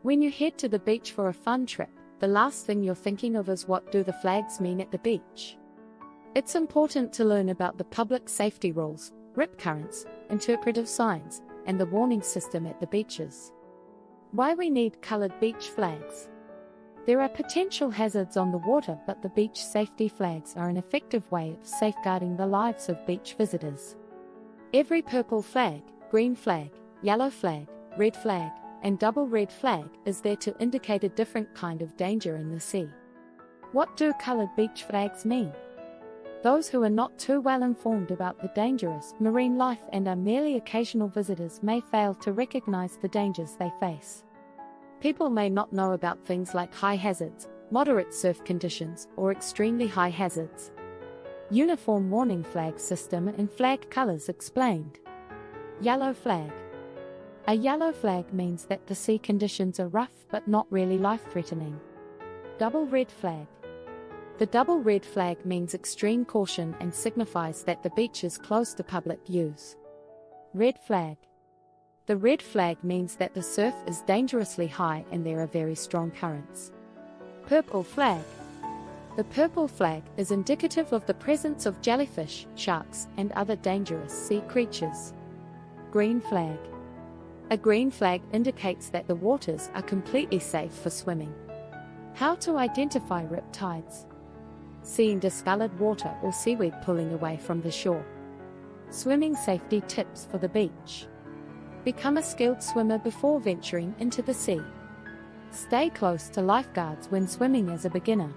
When you head to the beach for a fun trip, the last thing you're thinking of is what do the flags mean at the beach. It's important to learn about the public safety rules, rip currents, interpretive signs, and the warning system at the beaches. Why we need colored beach flags. There are potential hazards on the water, but the beach safety flags are an effective way of safeguarding the lives of beach visitors. Every purple flag, green flag, yellow flag, red flag, and double red flag is there to indicate a different kind of danger in the sea. What do colored beach flags mean? Those who are not too well informed about the dangerous marine life and are merely occasional visitors may fail to recognize the dangers they face. People may not know about things like high hazards, moderate surf conditions, or extremely high hazards. Uniform warning flag system and flag colors explained. Yellow flag. A yellow flag means that the sea conditions are rough but not really life-threatening. Double red flag. The double red flag means extreme caution and signifies that the beach is closed to public use. Red flag. The red flag means that the surf is dangerously high and there are very strong currents. Purple flag. The purple flag is indicative of the presence of jellyfish, sharks, and other dangerous sea creatures. Green flag. A green flag indicates that the waters are completely safe for swimming. How to identify rip tides. Seeing discolored water or seaweed pulling away from the shore. Swimming safety tips for the beach. Become a skilled swimmer before venturing into the sea. Stay close to lifeguards when swimming as a beginner.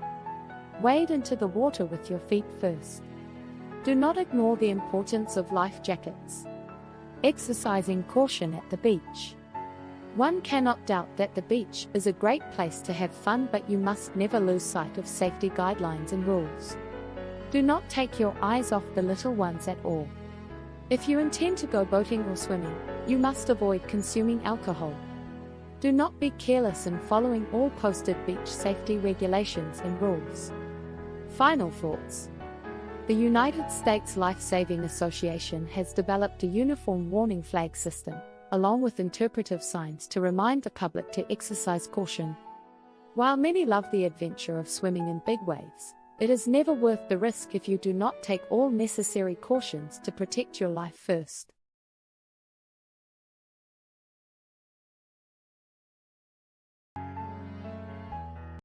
Wade into the water with your feet first. Do not ignore the importance of life jackets. Exercising caution at the beach. One cannot doubt that the beach is a great place to have fun, but you must never lose sight of safety guidelines and rules. Do not take your eyes off the little ones at all. If you intend to go boating or swimming, you must avoid consuming alcohol. Do not be careless in following all posted beach safety regulations and rules. Final thoughts. The United States Life Saving Association has developed a uniform warning flag system, along with interpretive signs to remind the public to exercise caution. While many love the adventure of swimming in big waves, it is never worth the risk if you do not take all necessary cautions to protect your life first.